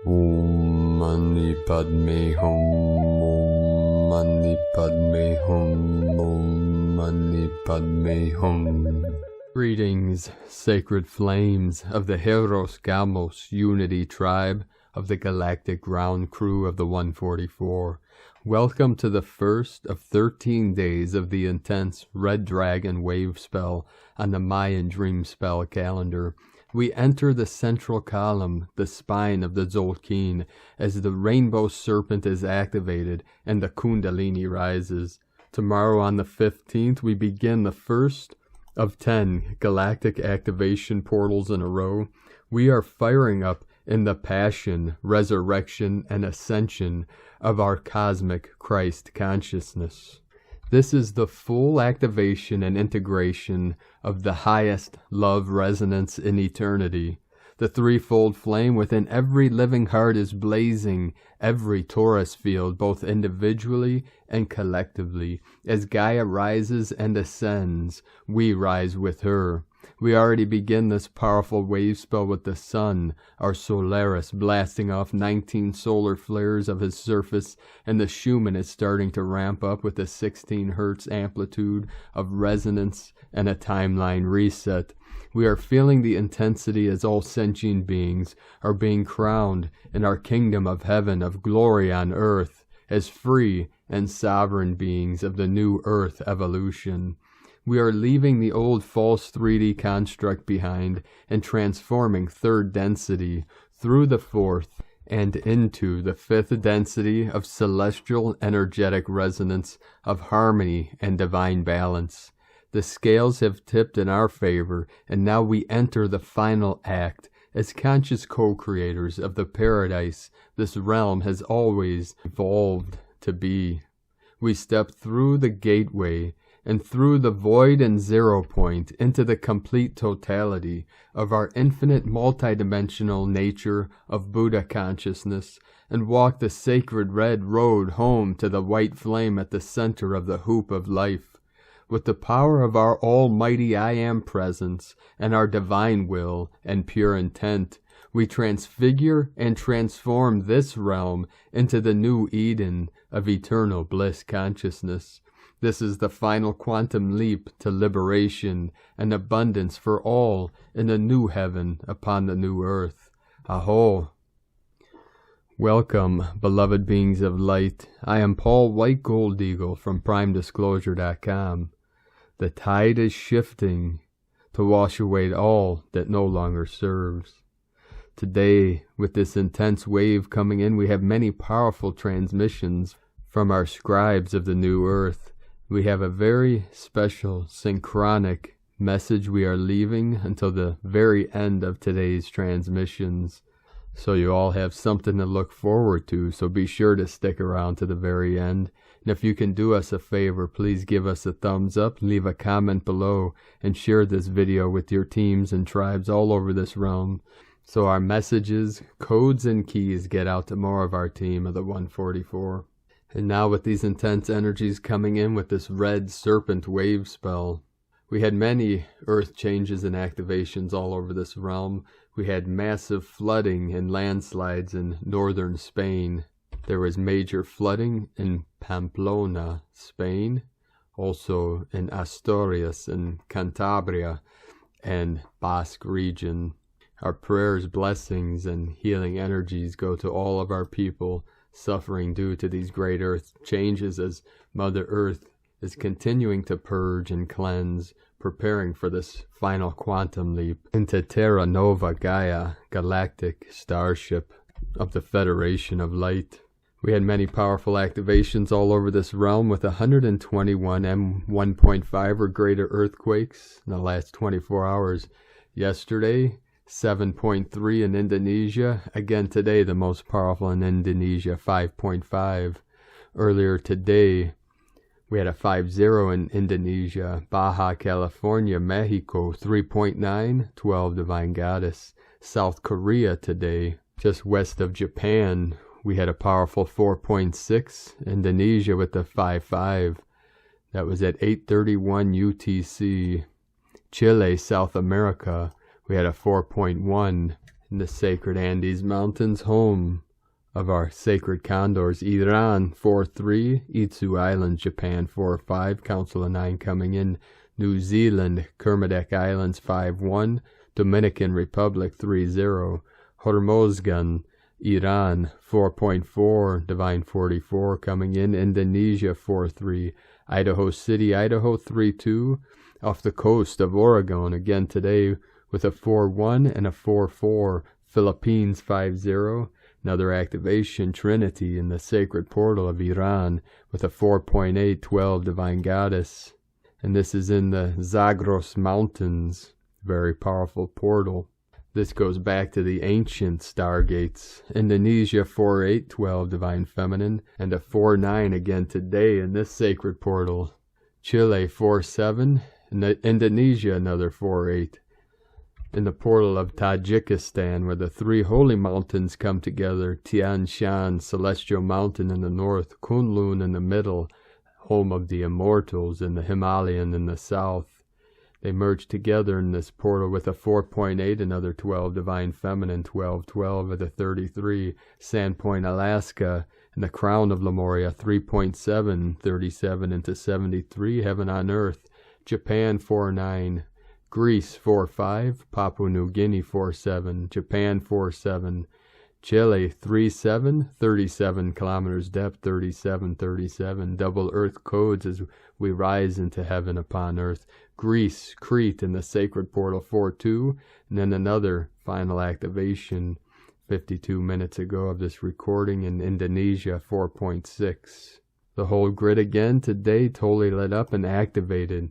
Om Mani Padme Hum. Om Mani Padme Hum. Om Mani Padme Hum. Greetings, sacred flames of the Hieros Gamos Unity Tribe of the Galactic Ground Crew of the 144. Welcome to the first of 13 days of the intense Red Dragon Wavespell on the Mayan Dreamspell Calendar. We enter the central column, the spine of the Tzolkin, as the Rainbow Serpent is activated and the Kundalini rises. Tomorrow on the 15th, we begin the first of 10 Galactic Activation Portals in a row. We are firing up in the passion, resurrection, and ascension of our cosmic Christ consciousness. This is the full activation and integration of the highest love resonance in eternity. The threefold flame within every living heart is blazing every torus field, both individually and collectively. As Gaia rises and ascends, we rise with her. We already begin this powerful wave spell with the sun, our Solaris, blasting off 19 solar flares of his surface, and the Schumann is starting to ramp up with a 16 hertz amplitude of resonance and a timeline reset. We are feeling the intensity as all sentient beings are being crowned in our kingdom of heaven of glory on earth as free and sovereign beings of the new earth evolution. We are leaving the old false 3D construct behind and transforming third density through the fourth and into the fifth density of celestial energetic resonance of harmony and divine balance. The scales have tipped in our favor, and now we enter the final act as conscious co-creators of the paradise this realm has always evolved to be. We step through the gateway and through the void and 0 point into the complete totality of our infinite multidimensional nature of Buddha consciousness, and walk the sacred red road home to the white flame at the center of the hoop of life. With the power of our almighty I Am presence and our divine will and pure intent, we transfigure and transform this realm into the new Eden of eternal bliss consciousness. This is the final quantum leap to liberation and abundance for all in the new heaven upon the new earth. Aho! Welcome, beloved beings of light. I am Paul White Gold Eagle from PrimeDisclosure.com. The tide is shifting to wash away all that no longer serves. Today, with this intense wave coming in, we have many powerful transmissions from our scribes of the new earth. We have a very special synchronic message we are leaving until the very end of today's transmissions. So you all have something to look forward to, so be sure to stick around to the very end. And if you can do us a favor, please give us a thumbs up, leave a comment below, and share this video with your teams and tribes all over this realm, so our messages, codes, and keys get out to more of our team of the 144. And now with these intense energies coming in with this Red Serpent wave spell, we had many earth changes and activations all over this realm. We had massive flooding and landslides in northern Spain. There was major flooding in Pamplona, Spain, also in Asturias and Cantabria and Basque region. Our prayers, blessings, and healing energies go to all of our people suffering due to these great earth changes as Mother Earth is continuing to purge and cleanse, preparing for this final quantum leap into Terra Nova Gaia, galactic starship of the Federation of Light. We had many powerful activations all over this realm with 121 M1.5 or greater earthquakes in the last 24 hours. Yesterday, 7.3 in Indonesia. Again today, the most powerful in Indonesia, 5.5. Earlier today, we had a 5.0 in Indonesia. Baja California, Mexico, 3.9, 12 Divine Goddess. South Korea today, just west of Japan, we had a powerful 4.6. Indonesia with the 5.5. That was at 8:31 UTC. Chile, South America, we had a 4.1. in the sacred Andes Mountains, home of our sacred condors. Iran 4-3, Itzu Islands, Japan 4-5, Council of 9 coming in. New Zealand, Kermadec Islands 5-1, Dominican Republic 3-0, Hormozgan, Iran 4.4, Divine 44 coming in. Indonesia 4-3, Idaho City, Idaho 3-2, off the coast of Oregon again today with a 4-1 and a 4-4, Philippines 5-0. Another activation, Trinity in the sacred portal of Iran with a 4.8, 12 Divine Goddess. And this is in the Zagros Mountains, very powerful portal. This goes back to the ancient stargates. Indonesia 4-8, 12 Divine Feminine, and a 4-9 again today in this sacred portal. Chile 4-7, and Indonesia another 4-8. In the portal of Tajikistan, where the three holy mountains come together, Tian Shan, Celestial Mountain in the north, Kunlun in the middle, home of the immortals, and the Himalayan in the south. They merge together in this portal with a 4.8, another 12 Divine Feminine, 12-12 at the 33, Sandpoint, Alaska, and the crown of Lemuria, 3.7, 37 into 73, Heaven on Earth, Japan 4-9, Greece 4-5, Papua New Guinea 4-7, Japan 4-7, Chile 3-7, 37 kilometers depth, 37, double earth codes as we rise into heaven upon earth. Greece, Crete in the sacred portal 4-2, and then another final activation 52 minutes ago of this recording in Indonesia 4.6. The whole grid again today totally lit up and activated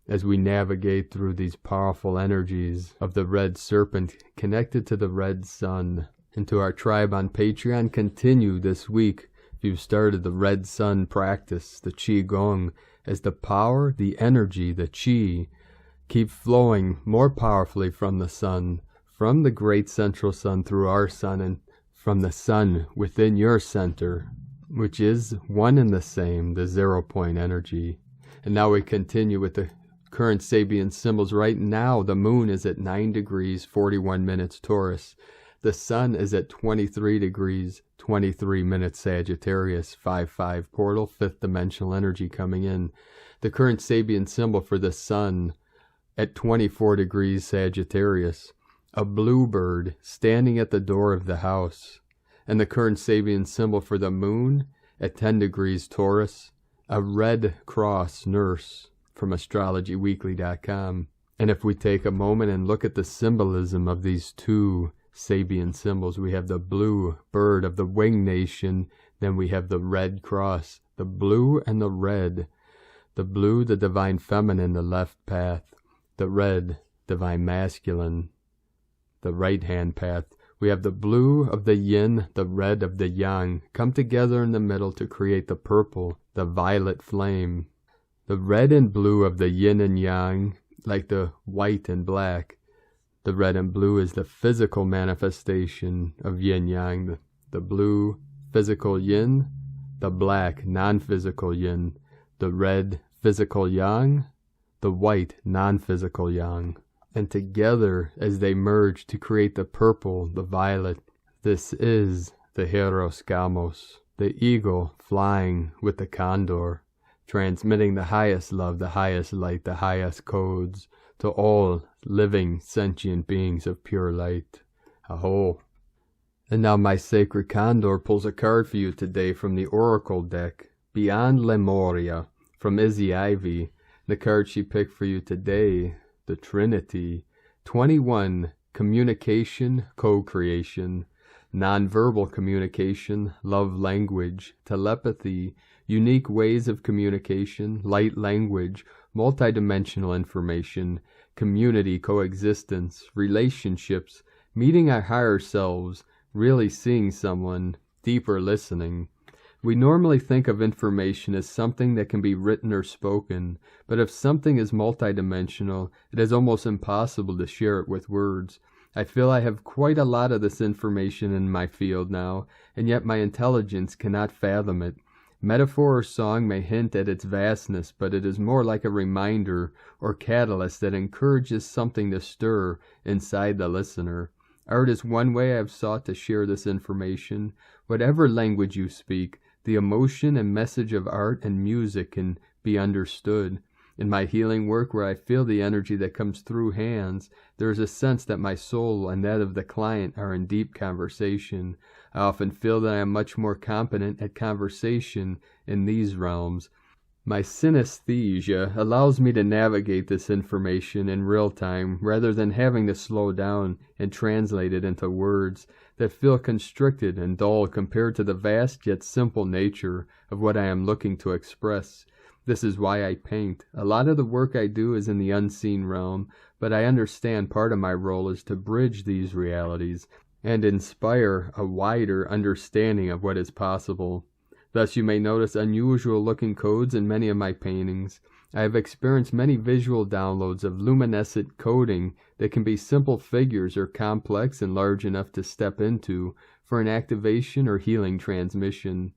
as we navigate through these powerful energies of the Red Serpent connected to the Red Sun. And to our tribe on Patreon, continue this week. If you've started the Red Sun practice, the Qi Gong, as the power, the energy, the Qi, keep flowing more powerfully from the Sun, from the great central Sun through our Sun, and from the Sun within your center, which is one and the same, the 0 point energy. And now we continue with the current Sabian symbols. Right now, the moon is at 9 degrees, 41 minutes Taurus. The sun is at 23 degrees, 23 minutes Sagittarius, 5-5 portal, 5th dimensional energy coming in. The current Sabian symbol for the sun at 24 degrees Sagittarius. A bluebird standing at the door of the house. And the current Sabian symbol for the moon at 10 degrees Taurus. A red cross nurse from astrologyweekly.com. And if we take a moment and look at the symbolism of these two Sabian symbols, we have the blue bird of the winged nation, then we have the red cross, the blue and the red. The blue, the divine feminine, the left path. The red, divine masculine, the right hand path. We have the blue of the yin, the red of the yang, come together in the middle to create the purple, the violet flame. The red and blue of the yin and yang, like the white and black. The red and blue is the physical manifestation of yin-yang. The blue, physical yin. The black, non-physical yin. The red, physical yang. The white, non-physical yang. And together, as they merge to create the purple, the violet, this is the Hieros Gamos, the eagle flying with the condor, transmitting the highest love, the highest light, the highest codes to all living sentient beings of pure light. Aho. And now my sacred condor pulls a card for you today from the Oracle deck, Beyond Lemuria, from Izzy Ivy. The card she picked for you today, the Trinity, 21, communication, co-creation, nonverbal communication, love language, telepathy, unique ways of communication, light language, multidimensional information, community, coexistence, relationships, meeting our higher selves, really seeing someone, deeper listening. We normally think of information as something that can be written or spoken, but if something is multidimensional, it is almost impossible to share it with words. I feel I have quite a lot of this information in my field now, and yet my intelligence cannot fathom it. Metaphor or song may hint at its vastness, but it is more like a reminder or catalyst that encourages something to stir inside the listener. Art is one way I have sought to share this information. Whatever language you speak, the emotion and message of art and music can be understood. In my healing work, where I feel the energy that comes through hands, there is a sense that my soul and that of the client are in deep conversation. I often feel that I am much more competent at conversation in these realms. My synesthesia allows me to navigate this information in real time rather than having to slow down and translate it into words that feel constricted and dull compared to the vast yet simple nature of what I am looking to express. This is why I paint. A lot of the work I do is in the unseen realm, but I understand part of my role is to bridge these realities and inspire a wider understanding of what is possible. Thus you may notice unusual-looking codes in many of my paintings. I have experienced many visual downloads of luminescent coding that can be simple figures or complex and large enough to step into for an activation or healing transmission.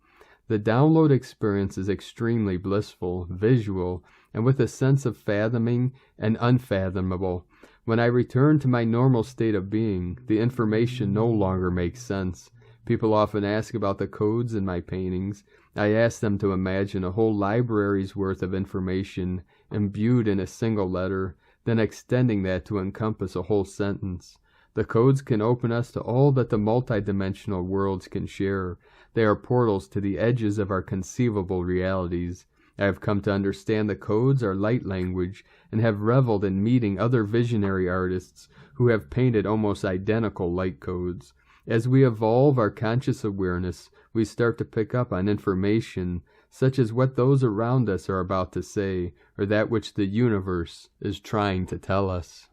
The download experience is extremely blissful, visual, and with a sense of fathoming and unfathomable. When I return to my normal state of being, the information no longer makes sense. People often ask about the codes in my paintings. I ask them to imagine a whole library's worth of information imbued in a single letter, then extending that to encompass a whole sentence. The codes can open us to all that the multidimensional worlds can share. They are portals to the edges of our conceivable realities. I have come to understand the codes are light language and have reveled in meeting other visionary artists who have painted almost identical light codes. As we evolve our conscious awareness, we start to pick up on information such as what those around us are about to say, or that which the universe is trying to tell us.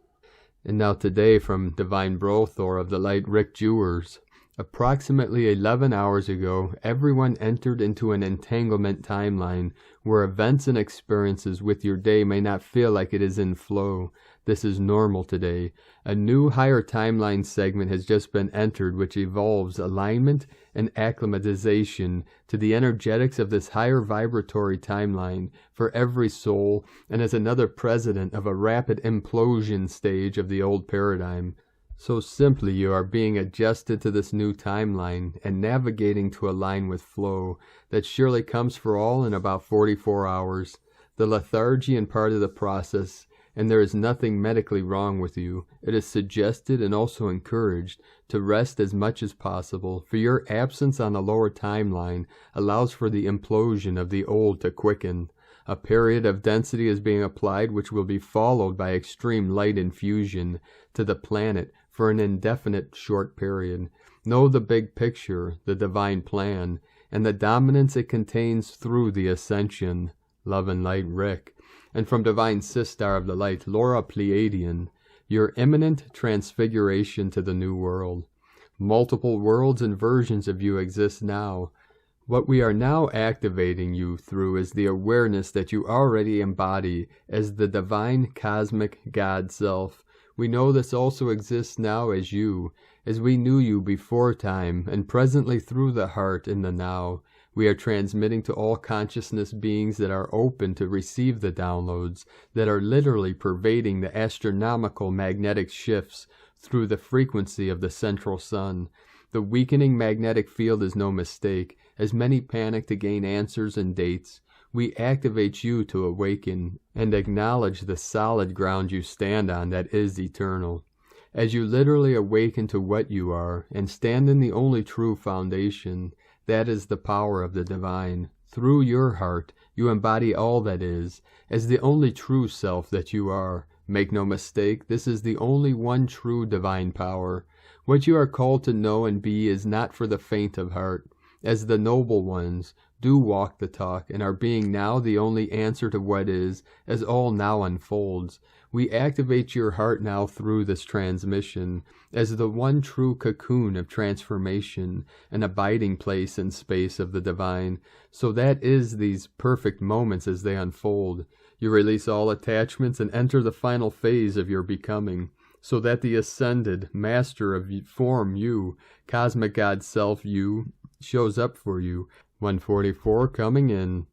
And now today from Divine Brothor of the Light Rick Jewers. Approximately 11 hours ago, everyone entered into an entanglement timeline where events and experiences with your day may not feel like it is in flow. This is normal today. A new higher timeline segment has just been entered which evolves alignment and acclimatization to the energetics of this higher vibratory timeline for every soul and is another precedent of a rapid implosion stage of the old paradigm. So simply you are being adjusted to this new timeline and navigating to align with flow that surely comes for all in about 44 hours. The lethargy and part of the process, and there is nothing medically wrong with you. It is suggested and also encouraged to rest as much as possible, for your absence on a lower timeline allows for the implosion of the old to quicken. A period of density is being applied which will be followed by extreme light infusion to the planet for an indefinite short period. Know the big picture, the divine plan, and the dominance it contains through the Ascension. Love and Light, Rick. And from Divine Sistar of the Light, Laura Pleiadian, your imminent transfiguration to the new world. Multiple worlds and versions of you exist now. What we are now activating you through is the awareness that you already embody as the divine cosmic God self. We know this also exists now as you, as we knew you before time, and presently through the heart in the now. We are transmitting to all consciousness beings that are open to receive the downloads, that are literally pervading the astronomical magnetic shifts through the frequency of the central sun. The weakening magnetic field is no mistake, as many panic to gain answers and dates. We activate you to awaken and acknowledge the solid ground you stand on that is eternal. As you literally awaken to what you are and stand in the only true foundation, that is the power of the divine. Through your heart, you embody all that is, as the only true self that you are. Make no mistake, this is the only one true divine power. What you are called to know and be is not for the faint of heart. As the noble ones, do walk the talk, and are being now the only answer to what is, as all now unfolds. We activate your heart now through this transmission, as the one true cocoon of transformation, an abiding place and space of the divine. So that is these perfect moments as they unfold. You release all attachments and enter the final phase of your becoming, so that the ascended, master of form you, cosmic God self you, shows up for you. 144 coming in.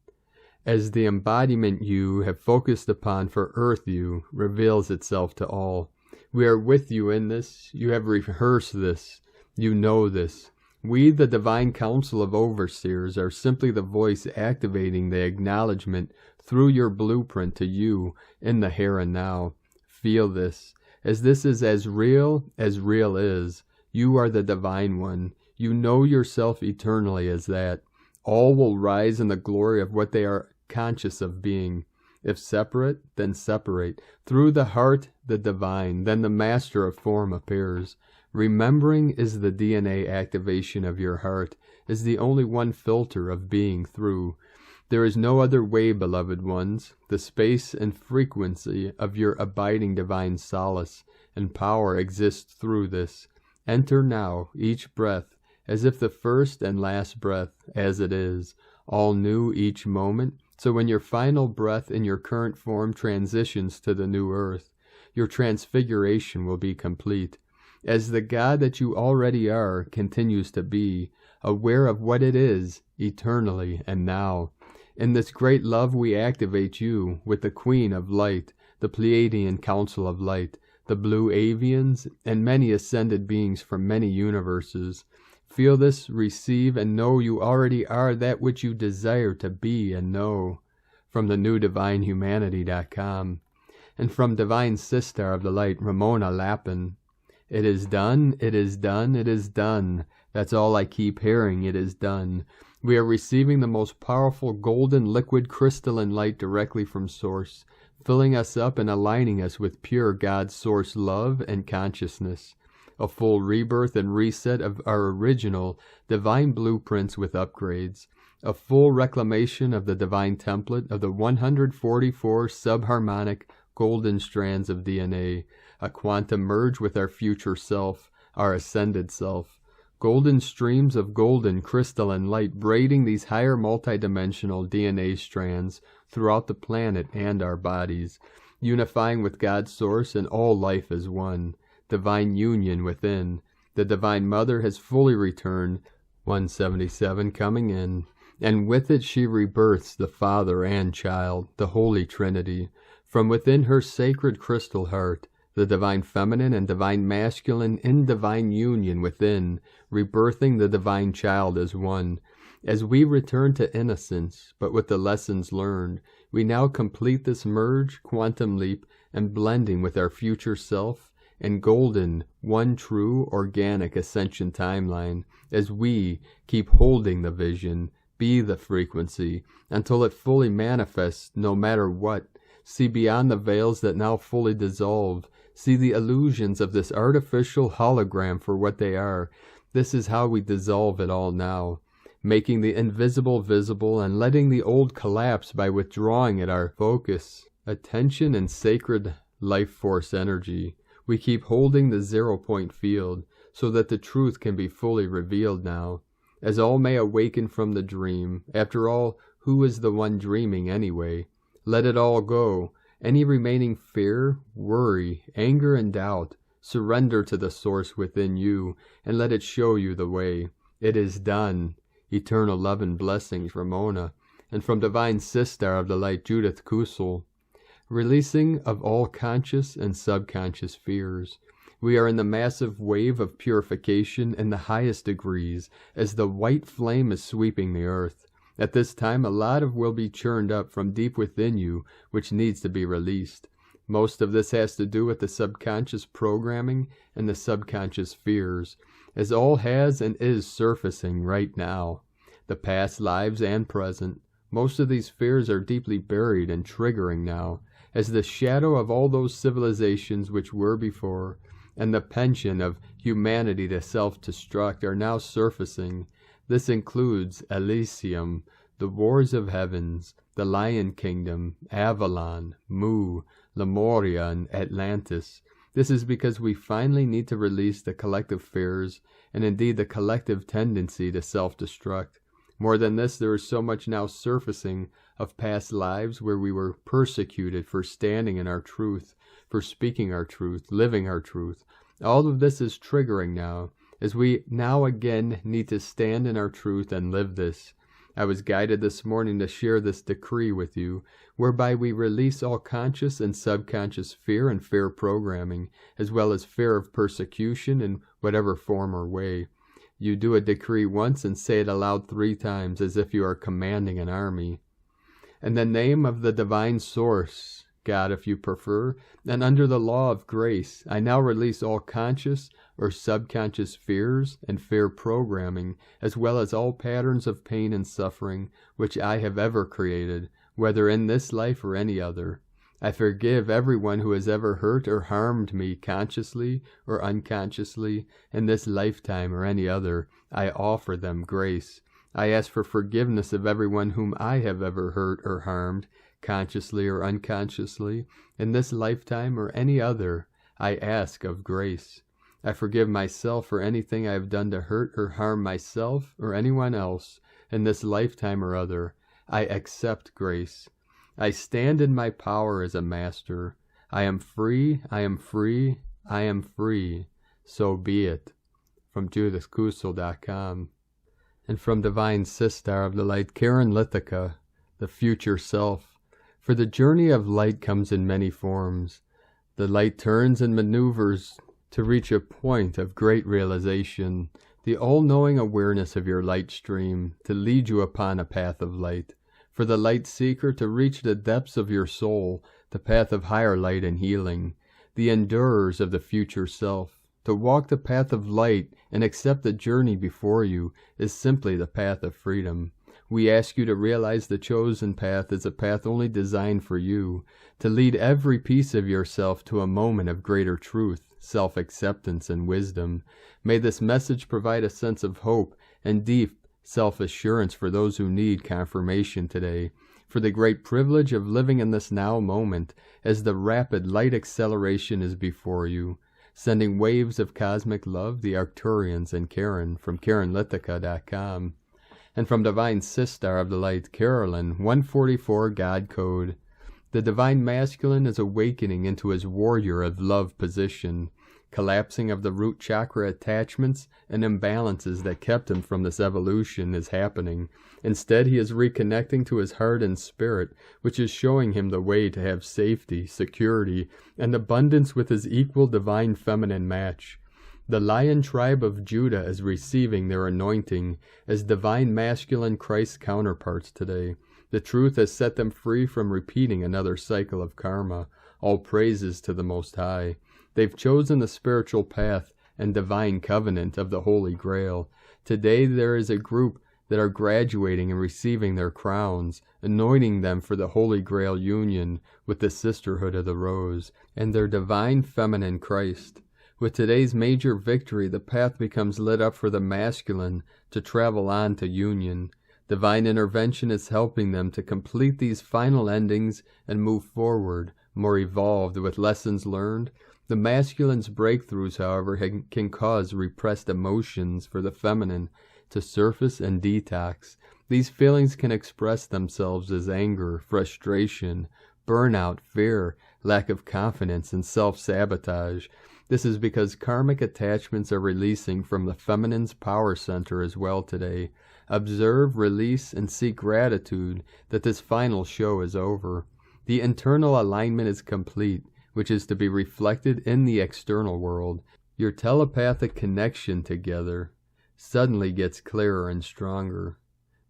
As the embodiment you have focused upon for Earth you reveals itself to all. We are with you in this. You have rehearsed this. You know this. We, the Divine Council of Overseers, are simply the voice activating the acknowledgement through your blueprint to you in the here and now. Feel this. As this is as real is. You are the Divine One. You know yourself eternally as that. All will rise in the glory of what they are conscious of being. If separate, then separate. Through the heart, the divine, then the master of form appears. Remembering is the DNA activation of your heart, is the only one filter of being through. There is no other way, beloved ones. The space and frequency of your abiding divine solace and power exists through this. Enter now, each breath, as if the first and last breath, as it is, all new each moment. So when your final breath in your current form transitions to the new earth, your transfiguration will be complete. As the God that you already are continues to be, aware of what it is, eternally and now. In this great love we activate you with the Queen of Light, the Pleiadian Council of Light, the Blue Avians, and many ascended beings from many universes. Feel this, receive, and know you already are that which you desire to be and know. From the newdivinehumanity.com. And from Divine Sister of the Light, Ramona Lappin. It is done, it is done, it is done. That's all I keep hearing, it is done. We are receiving the most powerful golden liquid crystalline light directly from Source, filling us up and aligning us with pure God Source love and consciousness. A full rebirth and reset of our original divine blueprints with upgrades. A full reclamation of the divine template of the 144 subharmonic golden strands of DNA. A quantum merge with our future self, our ascended self. Golden streams of golden crystalline light braiding these higher multidimensional DNA strands throughout the planet and our bodies, unifying with God's source and all life as one. Divine union within. The Divine Mother has fully returned, 177 coming in, and with it she rebirths the Father and Child, the Holy Trinity, from within her sacred crystal heart, the Divine Feminine and Divine Masculine in divine union within, rebirthing the Divine Child as one. As we return to innocence, but with the lessons learned, we now complete this merge, quantum leap, and blending with our future self, and golden, one true, organic ascension timeline, as we keep holding the vision, be the frequency, until it fully manifests no matter what. See beyond the veils that now fully dissolve. See the illusions of this artificial hologram for what they are. This is how we dissolve it all now, making the invisible visible and letting the old collapse by withdrawing it our focus, attention, and sacred life force energy. We keep holding the 0-point field so that the truth can be fully revealed now, as all may awaken from the dream. After all, who is the one dreaming anyway? Let it all go. Any remaining fear, worry, anger, and doubt, surrender to the source within you and let it show you the way. It is done. Eternal love and blessings, Ramona. And from Divine Sister of the Light, Judith Kusel. Releasing of all conscious and subconscious fears. We are in the massive wave of purification in the highest degrees as the white flame is sweeping the earth. At this time, a lot will be churned up from deep within you, which needs to be released. Most of this has to do with the subconscious programming and the subconscious fears, as all has and is surfacing right now. The past lives and present. Most of these fears are deeply buried and triggering now, as the shadow of all those civilizations which were before, and the pension of humanity to self-destruct are now surfacing. This includes Elysium, the Wars of Heavens, the Lion Kingdom, Avalon, Mu, Lemuria, and Atlantis. This is because we finally need to release the collective fears, and indeed the collective tendency to self-destruct. More than this, there is so much now surfacing of past lives where we were persecuted for standing in our truth, for speaking our truth, living our truth. All of this is triggering now, as we now again need to stand in our truth and live this. I was guided this morning to share this decree with you, whereby we release all conscious and subconscious fear and fear programming, as well as fear of persecution in whatever form or way. You do a decree once and say it aloud 3 times as if you are commanding an army. In the name of the divine source, God if you prefer, and under the law of grace, I now release all conscious or subconscious fears and fear programming, as well as all patterns of pain and suffering which I have ever created, whether in this life or any other. I forgive everyone who has ever hurt or harmed me consciously or unconsciously in this lifetime or any other. I offer them grace. I ask for forgiveness of everyone whom I have ever hurt or harmed, consciously or unconsciously, in this lifetime or any other. I ask of grace. I forgive myself for anything I have done to hurt or harm myself or anyone else in this lifetime or other. I accept grace. I stand in my power as a master. I am free, I am free, I am free. So be it. From JudithKusel.com. And from Divine Sistar of the Light, Karen Lithica, the future self. For the journey of light comes in many forms. The light turns and maneuvers to reach a point of great realization, the all-knowing awareness of your light stream, to lead you upon a path of light. For the light seeker to reach the depths of your soul, the path of higher light and healing. The endurers of the future self, to walk the path of light and accept the journey before you is simply the path of freedom. We ask you to realize the chosen path is a path only designed for you, to lead every piece of yourself to a moment of greater truth, self-acceptance, and wisdom. May this message provide a sense of hope and deep self-assurance for those who need confirmation today, for the great privilege of living in this now moment as the rapid light acceleration is before you. Sending waves of cosmic love, the Arcturians and Karen from KarenLithica.com. And from Divine Sistar of the Light, Carolyn, 144 God Code. The Divine Masculine is awakening into his warrior of love position. Collapsing of the root chakra attachments and imbalances that kept him from this evolution is happening. Instead, he is reconnecting to his heart and spirit, which is showing him the way to have safety, security, and abundance with his equal divine feminine match. The Lion tribe of Judah is receiving their anointing as divine masculine Christ counterparts today. The truth has set them free from repeating another cycle of karma. All praises to the Most High. They've chosen the spiritual path and divine covenant of the Holy Grail. Today there is a group that are graduating and receiving their crowns, anointing them for the Holy Grail union with the Sisterhood of the Rose and their divine feminine Christ. With today's major victory, the path becomes lit up for the masculine to travel on to union. Divine intervention is helping them to complete these final endings and move forward, more evolved with lessons learned. The masculine's breakthroughs, however, can cause repressed emotions for the feminine to surface and detox. These feelings can express themselves as anger, frustration, burnout, fear, lack of confidence, and self-sabotage. This is because karmic attachments are releasing from the feminine's power center as well today. Observe, release, and seek gratitude that this final show is over. The internal alignment is complete, which is to be reflected in the external world. Your telepathic connection together suddenly gets clearer and stronger.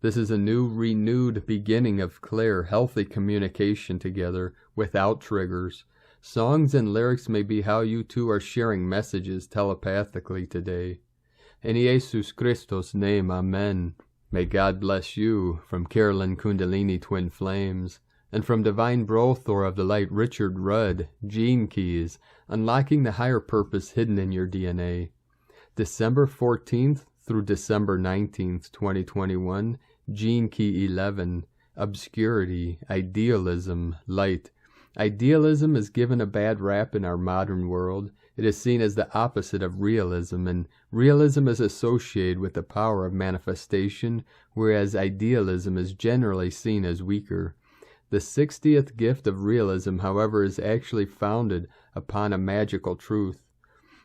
This is a new, renewed beginning of clear, healthy communication together without triggers. Songs and lyrics may be how you two are sharing messages telepathically today. In Jesus Christos' name, Amen. May God bless you, from Carolyn Kundalini Twin Flames. And from Divine Brothor of the Light, Richard Rudd, Gene Keys, Unlocking the Higher Purpose Hidden in Your DNA. December 14th through December 19th, 2021, Gene Key 11, Obscurity, Idealism, Light. Idealism is given a bad rap in our modern world. It is seen as the opposite of realism, and realism is associated with the power of manifestation, whereas idealism is generally seen as weaker. The 60th gift of realism, however, is actually founded upon a magical truth,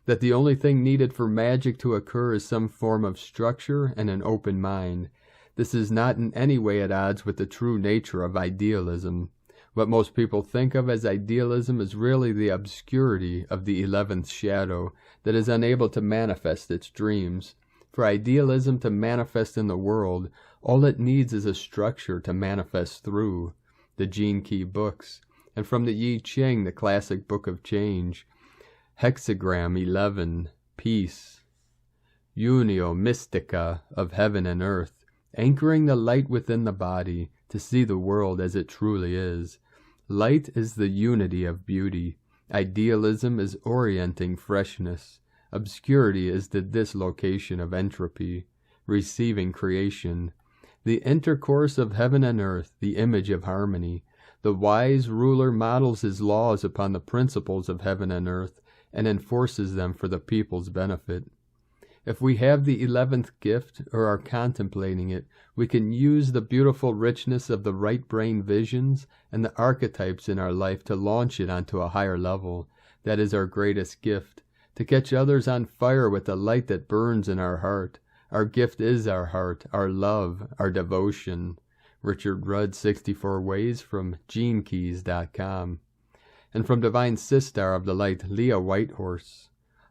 that the only thing needed for magic to occur is some form of structure and an open mind. This is not in any way at odds with the true nature of idealism. What most people think of as idealism is really the obscurity of the 11th shadow that is unable to manifest its dreams. For idealism to manifest in the world, all it needs is a structure to manifest through. The Gene Key books, and from the I Ching, the classic book of change. Hexagram 11, peace. Unio mystica of heaven and earth, anchoring the light within the body to see the world as it truly is. Light is the unity of beauty. Idealism is orienting freshness. Obscurity is the dislocation of entropy, receiving creation. The intercourse of heaven and earth, the image of harmony. The wise ruler models his laws upon the principles of heaven and earth and enforces them for the people's benefit. If we have the 11th gift or are contemplating it, we can use the beautiful richness of the right brain visions and the archetypes in our life to launch it onto a higher level. That is our greatest gift, to catch others on fire with the light that burns in our heart. Our gift is our heart, our love, our devotion. Richard Rudd, 64 Ways, from GeneKeys.com. And from Divine Sistar of the Light, Leah Whitehorse.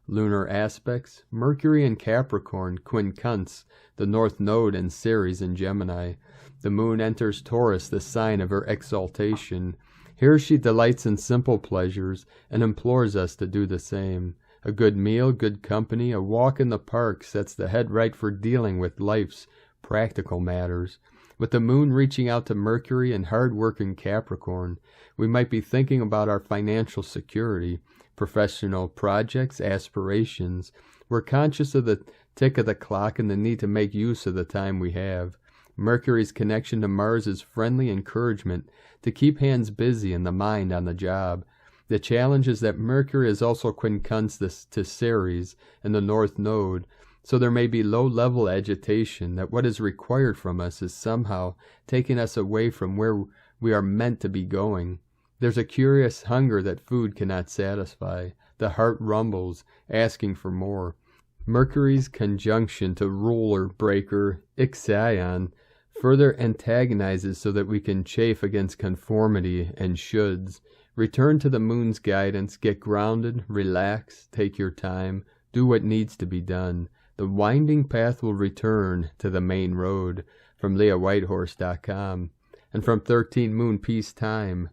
Lunar aspects, Mercury in Capricorn quincunx the North Node in Ceres in Gemini. The moon enters Taurus, the sign of her exaltation. Here she delights in simple pleasures and implores us to do the same. A good meal, good company, a walk in the park sets the head right for dealing with life's practical matters. With the moon reaching out to Mercury and hard-working Capricorn, we might be thinking about our financial security, professional projects, aspirations. We're conscious of the tick of the clock and the need to make use of the time we have. Mercury's connection to Mars is friendly encouragement to keep hands busy and the mind on the job. The challenge is that Mercury is also quincunx to Ceres and the North Node, so there may be low-level agitation that what is required from us is somehow taking us away from where we are meant to be going. There's a curious hunger that food cannot satisfy. The heart rumbles, asking for more. Mercury's conjunction to ruler breaker Ixion further antagonizes so that we can chafe against conformity and shoulds. Return to the moon's guidance, get grounded, relax, take your time, do what needs to be done. The winding path will return to the main road. From LeahWhitehorse.com. And from 13 Moon Peace Time.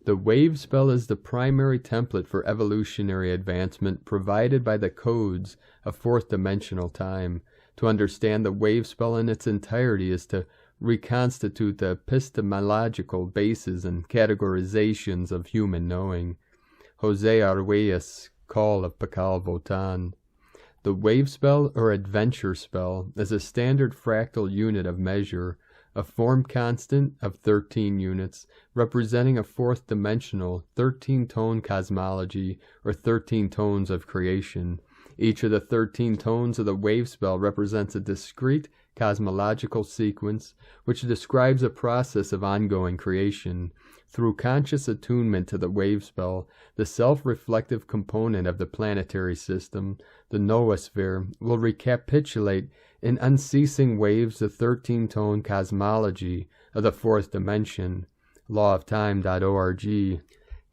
The Wavespell is the primary template for evolutionary advancement provided by the codes of fourth-dimensional time. To understand the Wavespell in its entirety is to reconstitute the epistemological bases and categorizations of human knowing. Jose Arguelles, Call of Pakal Votan. The Wavespell or Adventure Spell is a standard fractal unit of measure, a form constant of 13 units, representing a fourth-dimensional 13-tone cosmology or 13 tones of creation. Each of the 13 tones of the Wavespell represents a discrete cosmological sequence which describes a process of ongoing creation. Through conscious attunement to the Wavespell, the self-reflective component of the planetary system, the noosphere, will recapitulate in unceasing waves the 13-tone cosmology of the fourth dimension. Lawoftime.org.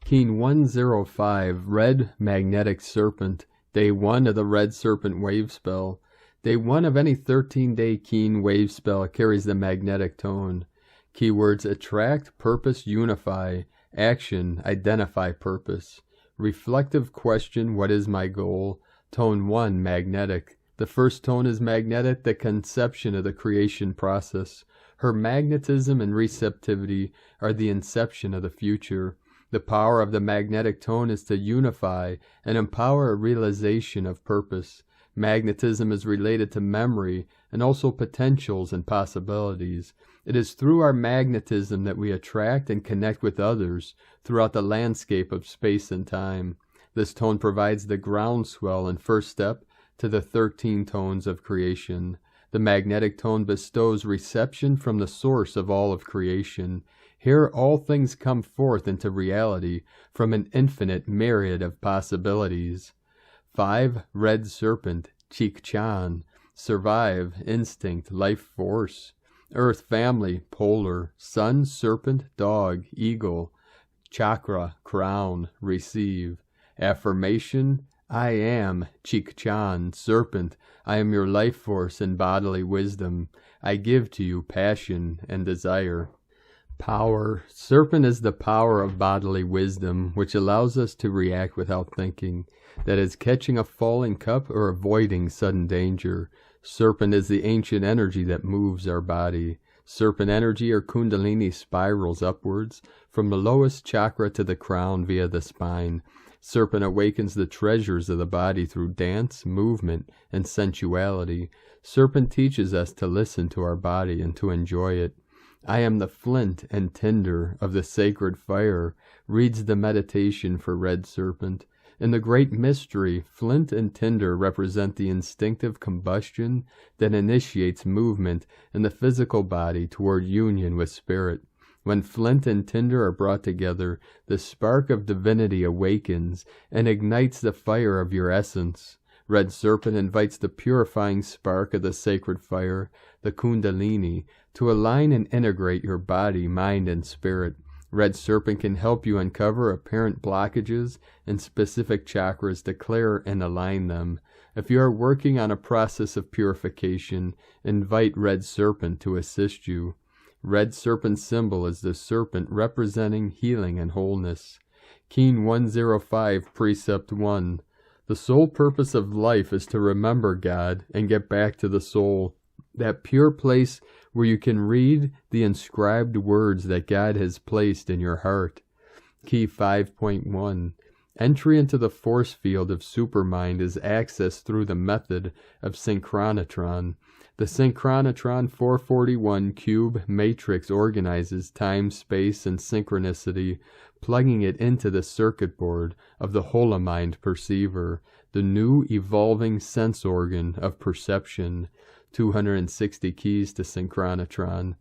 Keen 105, Red Magnetic Serpent, Day 1 of the Red Serpent Wavespell. Day 1 of any 13-day Keen Wavespell carries the magnetic tone. Keywords: attract, purpose, unify, action, identify purpose. Reflective question: what is my goal? Tone 1, magnetic. The first tone is magnetic, the conception of the creation process. Her magnetism and receptivity are the inception of the future. The power of the magnetic tone is to unify and empower a realization of purpose. Magnetism is related to memory and also potentials and possibilities. It is through our magnetism that we attract and connect with others throughout the landscape of space and time. This tone provides the groundswell and first step to the 13 tones of creation. The magnetic tone bestows reception from the source of all of creation. Here all things come forth into reality from an infinite myriad of possibilities. 5. Red Serpent, Chik Chan. Survive, instinct, life force. Earth family, polar. Sun, serpent, dog, eagle. Chakra, crown, receive. Affirmation, I am Chikchan, serpent. I am your life force and bodily wisdom. I give to you passion and desire. Power. Serpent is the power of bodily wisdom, which allows us to react without thinking. That is, catching a falling cup or avoiding sudden danger. Serpent is the ancient energy that moves our body. Serpent energy or Kundalini spirals upwards from the lowest chakra to the crown via the spine. Serpent awakens the treasures of the body through dance, movement, and sensuality. Serpent teaches us to listen to our body and to enjoy it. I am the flint and tinder of the sacred fire, reads the meditation for Red Serpent. In the great mystery, flint and tinder represent the instinctive combustion that initiates movement in the physical body toward union with spirit. When flint and tinder are brought together, the spark of divinity awakens and ignites the fire of your essence. Red Serpent invites the purifying spark of the sacred fire, the Kundalini, to align and integrate your body, mind, and spirit. Red Serpent can help you uncover apparent blockages in specific chakras to clear and align them. If you are working on a process of purification, invite Red Serpent to assist you. Red Serpent symbol is the serpent representing healing and wholeness. Keen 105, Precept 1. The sole purpose of life is to remember God and get back to the soul, that pure place where you can read the inscribed words that God has placed in your heart. Key 5.1. Entry into the force field of supermind is accessed through the method of Syncronotron. The Syncronotron 441 cube matrix organizes time, space, and synchronicity, plugging it into the circuit board of the Holomind perceiver, the new evolving sense organ of perception. 260 keys to Syncronotron.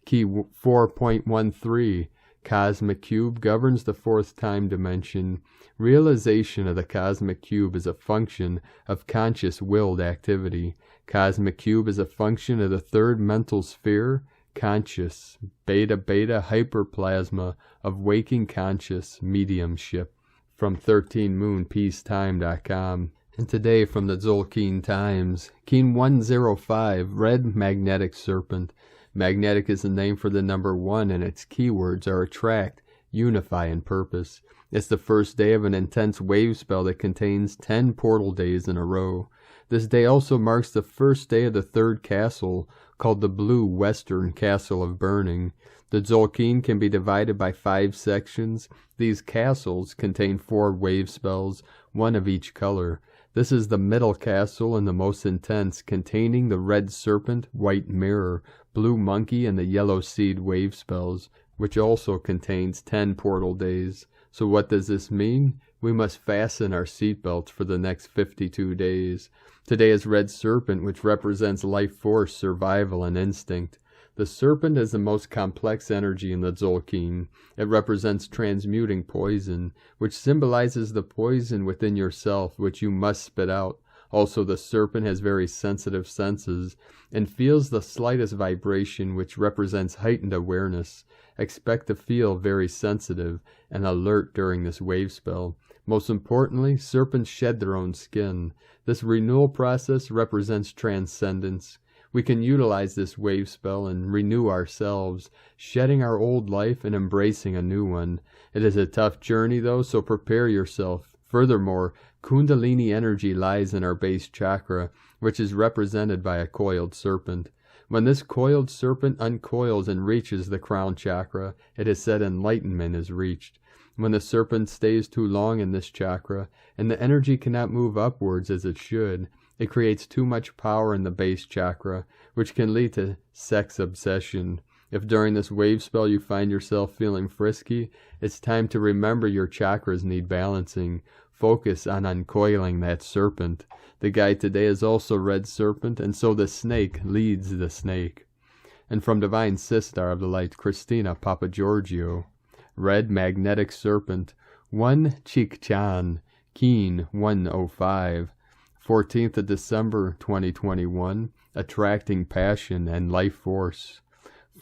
Key 4.13. Cosmic Cube governs the fourth time dimension. Realization of the Cosmic Cube is a function of conscious willed activity. Cosmic Cube is a function of the third mental sphere, conscious, beta-beta hyperplasma of waking conscious mediumship. From 13moonpeacetime.com. And today from the Tzolkin Times, Keen 105, Red Magnetic Serpent. Magnetic is the name for the number 1, and its keywords are attract, unify, and purpose. It's the first day of an intense wave spell that contains 10 portal days in a row. This day also marks the first day of the third castle, called the Blue Western Castle of Burning. The Tzolkin can be divided by 5 sections. These castles contain 4 wave spells, 1 of each color. This is the middle castle and the most intense, containing the Red Serpent, White Mirror, Blue Monkey, and the Yellow Seed wave spells, which also contains 10 portal days. So what does this mean? We must fasten our seatbelts for the next 52 days. Today is Red Serpent, which represents life force, survival, and instinct. The serpent is the most complex energy in the Tzolkin. It represents transmuting poison, which symbolizes the poison within yourself, which you must spit out. Also, the serpent has very sensitive senses and feels the slightest vibration, which represents heightened awareness. Expect to feel very sensitive and alert during this wave spell. Most importantly, serpents shed their own skin. This renewal process represents transcendence. We can utilize this wave spell and renew ourselves, shedding our old life and embracing a new one. It is a tough journey though, so prepare yourself. Furthermore, Kundalini energy lies in our base chakra, which is represented by a coiled serpent. When this coiled serpent uncoils and reaches the crown chakra, it is said enlightenment is reached. When the serpent stays too long in this chakra, and the energy cannot move upwards as it should, it creates too much power in the base chakra, which can lead to sex obsession. If during this wave spell you find yourself feeling frisky, it's time to remember your chakras need balancing. Focus on uncoiling that serpent. The guide today is also Red Serpent, and so the snake leads the snake. And from Divine Sister of the Light, Christina Papagiorgio, Red Magnetic Serpent, 1 Chikchan, Keen 105, 14th of December 2021, attracting passion and life force.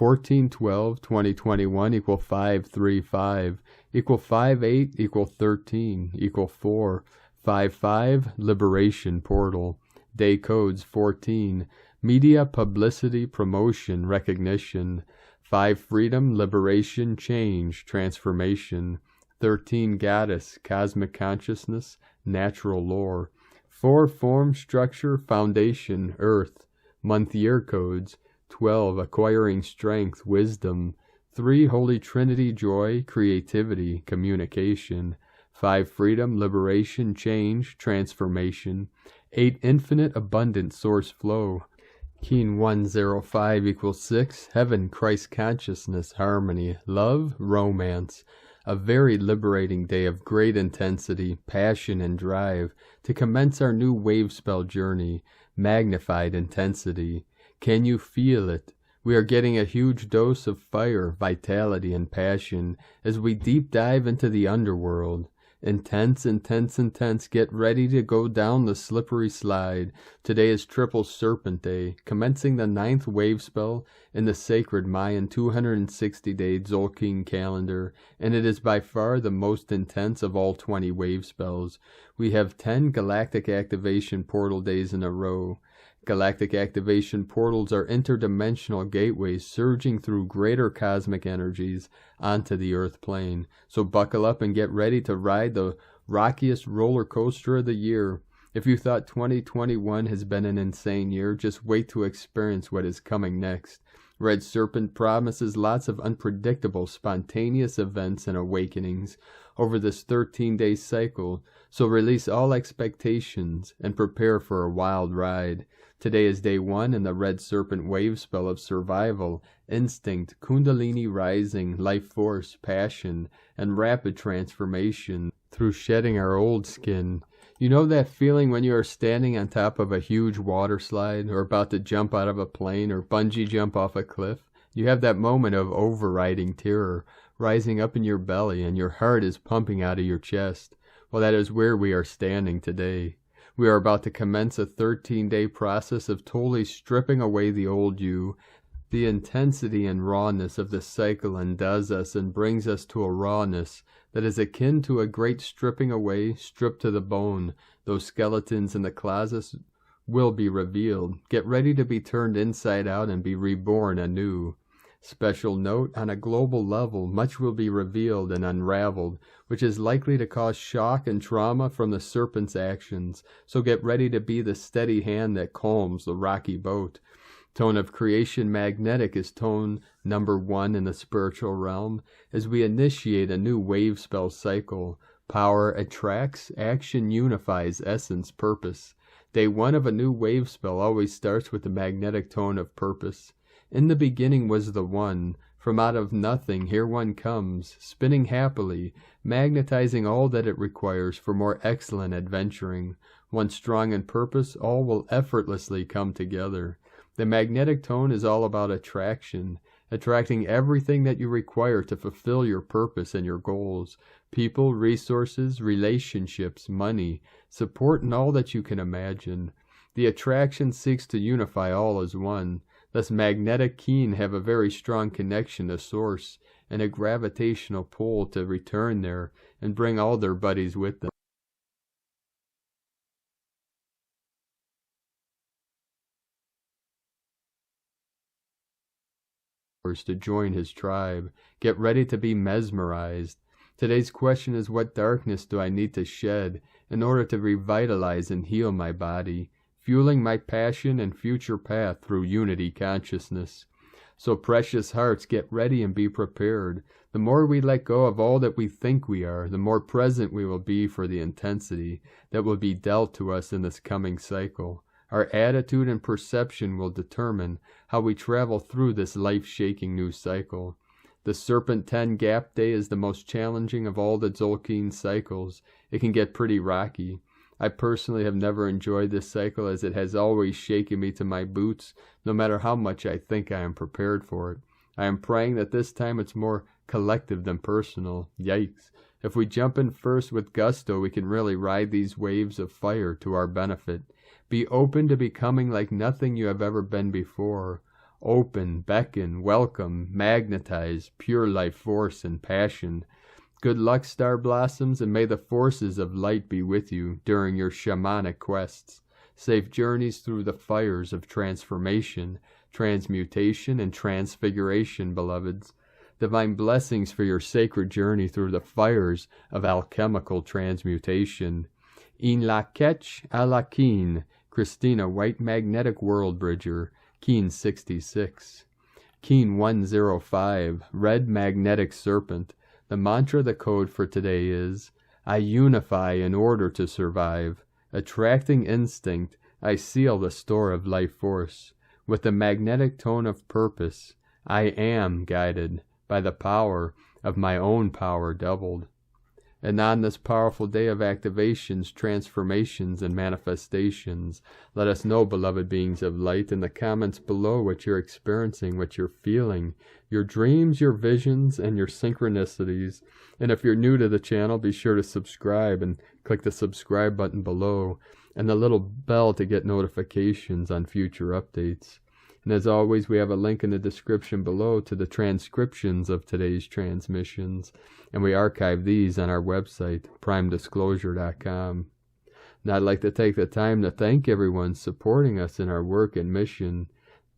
1412-2021 equal 535 equal 58 equal 13 equal 4 55 Liberation Portal. Day codes 14 Media, Publicity, Promotion, Recognition. 5 Freedom, Liberation, Change, Transformation. 13 Goddess, Cosmic Consciousness, Natural Lore. 4 Form, Structure, Foundation, Earth. Month Year codes 12 Acquiring Strength, Wisdom. 3 Holy Trinity, Joy, Creativity, Communication. 5 Freedom, Liberation, Change, Transformation. 8 Infinite, Abundant Source Flow. Keen 105 equals 6 Heaven, Christ Consciousness, Harmony, Love, Romance. A very liberating day of great intensity, passion, and drive to commence our new Wavespell journey. Magnified intensity. Can you feel it? We are getting a huge dose of fire, vitality, and passion as we deep dive into the underworld. Intense, intense, intense. Get ready to go down the slippery slide. Today is Triple Serpent Day, commencing the 9th Wavespell in the sacred Mayan 260-day Tzolkin calendar, and it is by far the most intense of all 20 Wavespells. We have 10 Galactic Activation Portal days in a row. Galactic Activation Portals are interdimensional gateways surging through greater cosmic energies onto the Earth plane. So buckle up and get ready to ride the rockiest roller coaster of the year. If you thought 2021 has been an insane year, just wait to experience what is coming next. Red Serpent promises lots of unpredictable, spontaneous events and awakenings over this 13-day cycle, so release all expectations and prepare for a wild ride. Today is day 1 in the Red Serpent Wavespell of survival, instinct, Kundalini rising, life force, passion, and rapid transformation through shedding our old skin. You know that feeling when you are standing on top of a huge water slide, or about to jump out of a plane, or bungee jump off a cliff? You have that moment of overriding terror rising up in your belly, and your heart is pumping out of your chest. Well, that is where we are standing today. We are about to commence a 13-day process of totally stripping away the old you. The intensity and rawness of the cycle undoes us and brings us to a rawness that is akin to a great stripping away, stripped to the bone. Those skeletons in the closets will be revealed. Get ready to be turned inside out and be reborn anew. Special note, on a global level, much will be revealed and unraveled, which is likely to cause shock and trauma from the serpent's actions. So get ready to be the steady hand that calms the rocky boat. Tone of creation magnetic is tone number 1 in the spiritual realm. As we initiate a new Wavespell cycle, power attracts, action unifies, essence, purpose. Day 1 of a new Wavespell always starts with the magnetic tone of purpose. In the beginning was the One. From out of nothing here one comes, spinning happily, magnetizing all that it requires for more excellent adventuring. Once strong in purpose, all will effortlessly come together. The magnetic tone is all about attraction, attracting everything that you require to fulfill your purpose and your goals. People, resources, relationships, money, support, and all that you can imagine. The attraction seeks to unify all as one. Thus magnetic keen have a very strong connection to source and a gravitational pull to return there and bring all their buddies with them. To join his tribe. Get ready to be mesmerized. Today's question is, what darkness do I need to shed in order to revitalize and heal my body, fueling my passion and future path through unity consciousness? So precious hearts, get ready and be prepared. The more we let go of all that we think we are, the more present we will be for the intensity that will be dealt to us in this coming cycle. Our attitude and perception will determine how we travel through this life-shaking new cycle. The Serpent 10 Gap Day is the most challenging of all the Tzolkin cycles. It can get pretty rocky. I personally have never enjoyed this cycle, as it has always shaken me to my boots, no matter how much I think I am prepared for it. I am praying that this time it's more collective than personal. Yikes. If we jump in first with gusto, we can really ride these waves of fire to our benefit. Be open to becoming like nothing you have ever been before. Open, beckon, welcome, magnetize, pure life force and passion. Good luck, star blossoms, and may the forces of light be with you during your shamanic quests. Safe journeys through the fires of transformation, transmutation, and transfiguration, beloveds. Divine blessings for your sacred journey through the fires of alchemical transmutation. In la ketch a la keen, Christina White Magnetic World Bridger, Keen 66. Keen 105, Red Magnetic Serpent. The mantra, the code for today is, I unify in order to survive. Attracting instinct, I seal the store of life force. With the magnetic tone of purpose, I am guided by the power of my own power doubled. And on this powerful day of activations, transformations, and manifestations, let us know, beloved beings of light, in the comments below what you're experiencing, what you're feeling, your dreams, your visions, and your synchronicities. And if you're new to the channel, be sure to subscribe and click the subscribe button below and the little bell to get notifications on future updates. And as always, we have a link in the description below to the transcriptions of today's transmissions, and we archive these on our website, primedisclosure.com. And I'd like to take the time to thank everyone supporting us in our work and mission.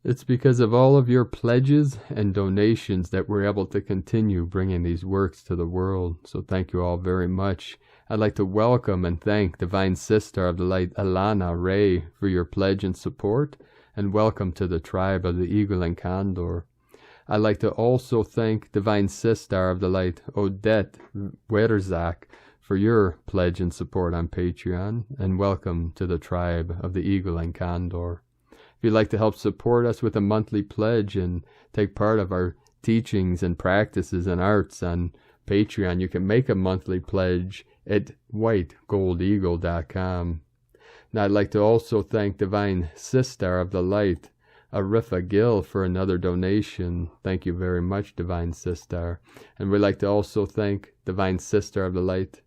It's because of all of your pledges and donations that we're able to continue bringing these works to the world, so thank you all very much. I'd like to welcome and thank Divine Sister of the Light, Alana Ray, for your pledge and support, and welcome to the tribe of the Eagle and Condor. I'd like to also thank Divine Sister of the Light, Odette Werzak, for your pledge and support on Patreon, and welcome to the tribe of the Eagle and Condor. If you'd like to help support us with a monthly pledge and take part of our teachings and practices and arts on Patreon, you can make a monthly pledge at whitegoldeagle.com. Now I'd like to also thank Divine Sister of the Light, Arifa Gill, for another donation. Thank you very much, Divine Sister. And we'd like to also thank Divine Sister of the Light,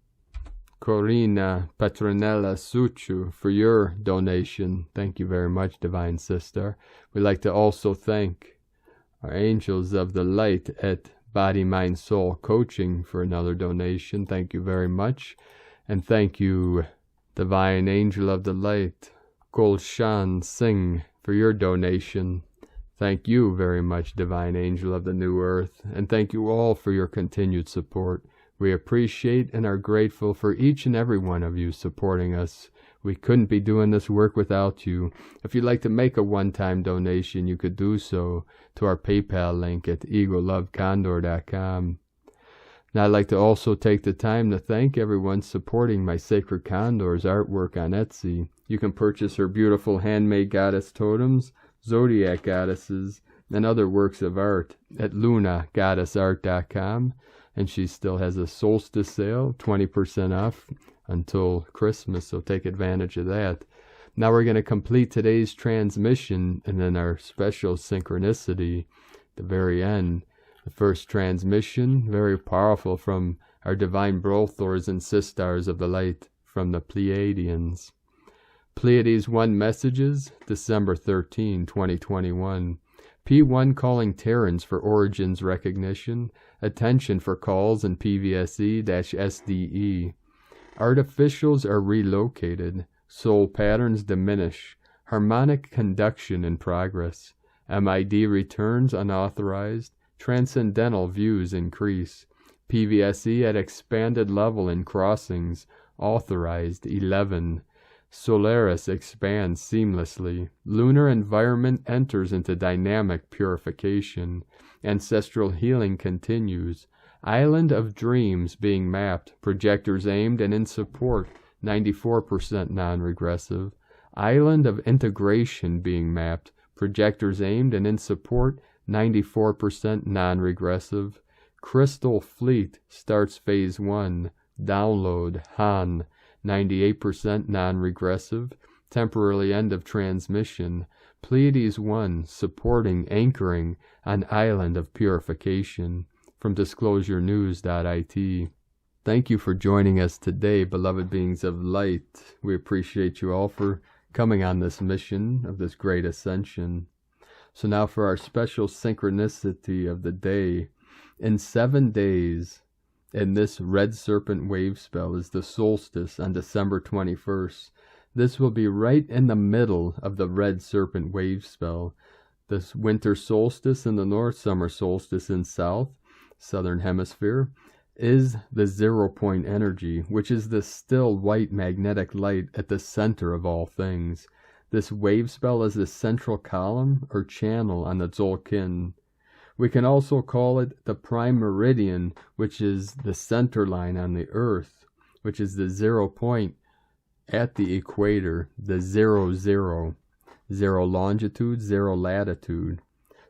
Corina Petronella Suchu, for your donation. Thank you very much, Divine Sister. We'd like to also thank our Angels of the Light at Body, Mind, Soul Coaching for another donation. Thank you very much. And thank you, Divine Angel of the Light, Gulshan Singh, for your donation. Thank you very much, Divine Angel of the New Earth, and thank you all for your continued support. We appreciate and are grateful for each and every one of you supporting us. We couldn't be doing this work without you. If you'd like to make a one-time donation, you could do so to our PayPal link at eaglelovecondor.com. Now I'd like to also take the time to thank everyone supporting my Sacred Condor's artwork on Etsy. You can purchase her beautiful handmade goddess totems, zodiac goddesses, and other works of art at lunagoddessart.com. And she still has a solstice sale, 20% off until Christmas, so take advantage of that. Now we're going to complete today's transmission and then our special synchronicity at the very end. The first transmission, very powerful, from our divine brothers and sisters of the light from the Pleiadians. Pleiades 1 messages, December 13, 2021. P1 calling Terrans for origins recognition. Attention for calls in PVSE-SDE. Artificials are relocated. Soul patterns diminish. Harmonic conduction in progress. MID returns unauthorized. Transcendental views increase. PVSE at expanded level in crossings. Authorized 11. Solaris expands seamlessly. Lunar environment enters into dynamic purification. Ancestral healing continues. Island of dreams being mapped. Projectors aimed and in support. 94% non-regressive. Island of integration being mapped. Projectors aimed and in support. 94% non-regressive. Crystal Fleet starts phase 1. Download Han. 98% non-regressive. Temporarily end of transmission. Pleiades 1 supporting anchoring on Island of Purification. From disclosurenews.it. Thank you for joining us today, beloved beings of light. We appreciate you all for coming on this mission of this great ascension. So now for our special synchronicity of the day. In 7 days, in this Red Serpent Wavespell is the Solstice on December 21st. This will be right in the middle of the Red Serpent Wavespell. This winter solstice in the north, summer solstice in south, southern hemisphere, is the 0 point energy, which is the still white magnetic light at the center of all things. This wavespell is the central column or channel on the Tzolkin. We can also call it the prime meridian, which is the center line on the earth, which is the 0 point at the equator, the 0, 0. 0 longitude, 0 latitude.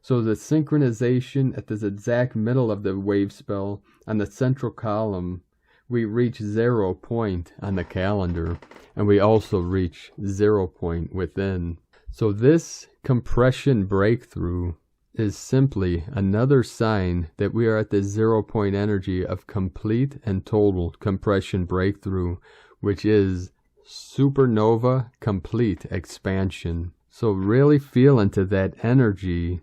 So the synchronization at this exact middle of the wavespell on the central column, we reach 0 point on the calendar, and we also reach 0 point within. So this compression breakthrough is simply another sign that we are at the 0 point energy of complete and total compression breakthrough, which is supernova complete expansion. So really feel into that energy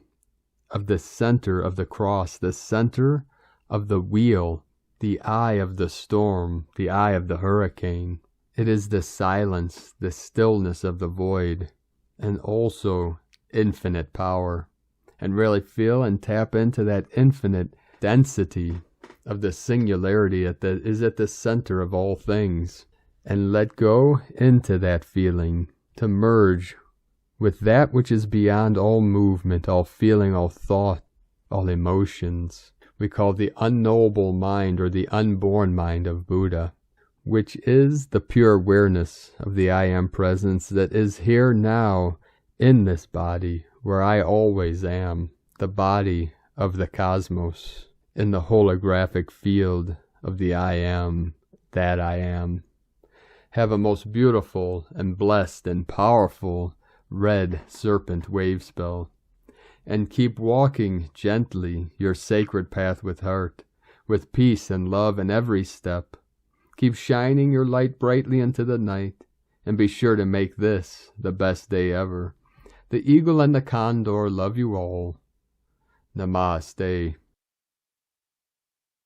of the center of the cross, the center of the wheel, the eye of the storm, the eye of the hurricane. It is the silence, the stillness of the void, and also infinite power. And really feel and tap into that infinite density of the singularity that is at the center of all things. And let go into that feeling to merge with that which is beyond all movement, all feeling, all thought, all emotions. We call the unknowable mind or the unborn mind of Buddha, which is the pure awareness of the I Am presence that is here now in this body where I always am, the body of the cosmos, in the holographic field of the I Am, that I am. Have a most beautiful and blessed and powerful Red Serpent Wavespell, and keep walking gently your sacred path with heart, with peace and love in every step. Keep shining your light brightly into the night, and be sure to make this the best day ever. The eagle and the condor love you all. Namaste.